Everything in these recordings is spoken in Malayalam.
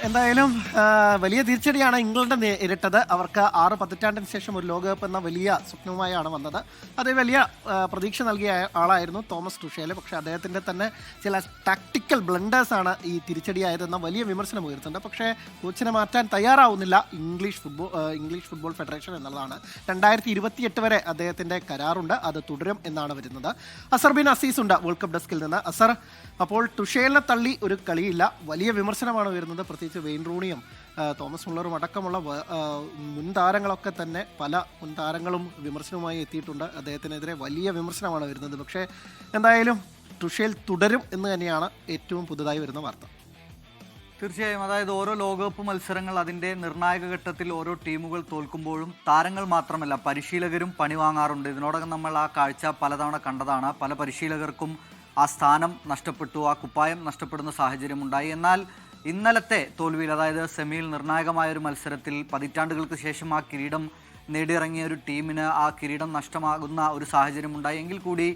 എന്തായാലും വലിയ തിരിച്ചടിയാണ് ഇംഗ്ലണ്ട് നേരിട്ടത്. അവർക്ക് 6 പതിറ്റാണ്ടിന് ശേഷം ഒരു ലോകകപ്പ് എന്ന വലിയ സ്വപ്നവുമായാണ് വന്നത്. അത് വലിയ പ്രതീക്ഷ നൽകിയ ആളായിരുന്നു തോമസ് ടുഷേൽ. പക്ഷേ അദ്ദേഹത്തിൻ്റെ തന്നെ ചില ടാക്ടിക്കൽ ബ്ലണ്ടേഴ്സാണ് ഈ തിരിച്ചടിയായതെന്ന വലിയ വിമർശനം ഉയർത്തുന്നുണ്ട്. പക്ഷേ കോച്ചിനെ മാറ്റാൻ തയ്യാറാവുന്നില്ല ഇംഗ്ലീഷ് ഫുട്ബോൾ ഫെഡറേഷൻ എന്നുള്ളതാണ്. 2028 വരെ അദ്ദേഹത്തിൻ്റെ കരാറുണ്ട്, അത് തുടരും എന്നാണ് വരുന്നത്. അസർ ബിൻ അസീസ് ഉണ്ട് വേൾഡ് കപ്പ് ഡെസ്കിൽ നിന്ന്. അസർ, അപ്പോൾ ടുഷേലിനെ തള്ളി ഒരു കളിയില്ല, വലിയ വിമർശനമാണ് വരുന്നത്. പ്രത്യേകിച്ച് വെയിൻ റൂണിയും തോമസ് മുള്ളറും അടക്കമുള്ള മുൻ താരങ്ങളൊക്കെ തന്നെ പല മുൻ താരങ്ങളും വിമർശനവുമായി എത്തിയിട്ടുണ്ട്. അദ്ദേഹത്തിനെതിരെ വലിയ വിമർശനമാണ് വരുന്നത്. പക്ഷേ എന്തായാലും ടുഷേൽ തുടരും എന്ന് തന്നെയാണ് ഏറ്റവും പുതുതായി വരുന്ന വാർത്ത. തീർച്ചയായും, അതായത് ഓരോ ലോകകപ്പ് മത്സരങ്ങൾ അതിൻ്റെ നിർണായക ഘട്ടത്തിൽ ഓരോ ടീമുകൾ തോൽക്കുമ്പോഴും താരങ്ങൾ മാത്രമല്ല പരിശീലകരും പണി വാങ്ങാറുണ്ട്. ഇതിനോടകം നമ്മൾ ആ കാഴ്ച പലതവണ കണ്ടതാണ്. പല പരിശീലകർക്കും ആ സ്ഥാനം നഷ്ടപ്പെട്ടു, ആ കുപ്പായം നഷ്ടപ്പെടുന്ന സാഹചര്യമുണ്ടായി. എന്നാൽ ഇന്നലത്തെ തോൽവിയിൽ, അതായത് സെമിയിൽ നിർണായകമായൊരു മത്സരത്തിൽ പതിറ്റാണ്ടുകൾക്ക് ശേഷം ആ കിരീടം നേടിയിറങ്ങിയ ഒരു ടീമിന് ആ കിരീടം നഷ്ടമാകുന്ന ഒരു സാഹചര്യമുണ്ടായി. എങ്കിൽ കൂടി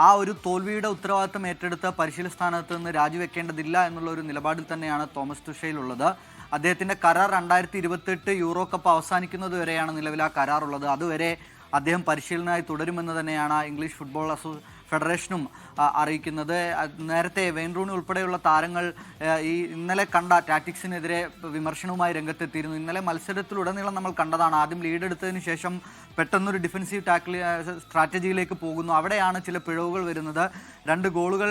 ആ ഒരു തോൽവിയുടെ ഉത്തരവാദിത്തം ഏറ്റെടുത്ത് പരിശീലന സ്ഥാനത്ത് നിന്ന് രാജിവെക്കേണ്ടതില്ല എന്നുള്ള ഒരു നിലപാടിൽ തന്നെയാണ് തോമസ് തുഷേലുള്ളത്. അദ്ദേഹത്തിൻ്റെ കരാർ 2028 യൂറോ കപ്പ് അവസാനിക്കുന്നത് വരെയാണ് നിലവിൽ ആ കരാറുള്ളത്. അതുവരെ അദ്ദേഹം പരിശീലനമായി തുടരുമെന്ന് തന്നെയാണ് ഇംഗ്ലീഷ് ഫുട്ബോൾ ഫെഡറേഷനും അറിയിക്കുന്നത്. നേരത്തെ വെയിൻ റൂണി ഉൾപ്പെടെയുള്ള താരങ്ങൾ ഈ ഇന്നലെ കണ്ട ടാക്ടിക്സിനെതിരെ വിമർശനവുമായി രംഗത്തെത്തിയിരുന്നു. ഇന്നലെ മത്സരത്തിലുടനീളം നമ്മൾ കണ്ടതാണ്. ആദ്യം ലീഡ് എടുത്തതിന് ശേഷം പെട്ടെന്നൊരു ഡിഫൻസീവ് സ്ട്രാറ്റജിയിലേക്ക് പോകുന്നു. അവിടെയാണ് ചില പിഴവുകൾ വരുന്നത്. 2 ഗോളുകൾ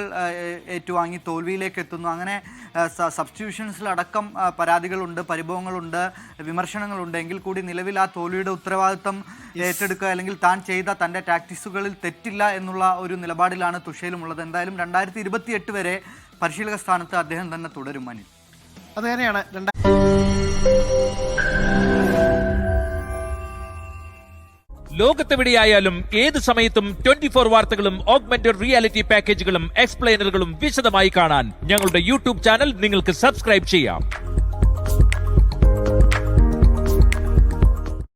ഏറ്റുവാങ്ങി തോൽവിയിലേക്ക് എത്തുന്നു. അങ്ങനെ സബ്സ്റ്റിറ്റ്യൂഷൻസിലടക്കം പരാതികളുണ്ട്, പരിഭവങ്ങളുണ്ട്, വിമർശനങ്ങളുണ്ട്. എങ്കിൽ കൂടി നിലവിൽ ആ തോൽവിയുടെ ഉത്തരവാദിത്തം ഏറ്റെടുക്കുക, അല്ലെങ്കിൽ താൻ ചെയ്ത തൻ്റെ ടാക്ടിക്സുകളിൽ തെറ്റില്ല എന്നുള്ള ഒരു നിലപാടിലാണ് തുഷേലുമുള്ളത്. എന്തായാലും 2028 വരെ പരിശീലക സ്ഥാനത്ത് അദ്ദേഹം തന്നെ തുടരും. മനു, അത് തന്നെയാണ് ലോകത്തെവിടെയായാലും ഏത് സമയത്തും 24 വാർത്തകളും ഓഗ്മെന്റഡ് റിയാലിറ്റി പാക്കേജുകളും എക്സ്പ്ലെയിനറുകളും വിശദമായി കാണാൻ ഞങ്ങളുടെ യൂട്യൂബ് ചാനൽ നിങ്ങൾക്ക് സബ്സ്ക്രൈബ് ചെയ്യാം.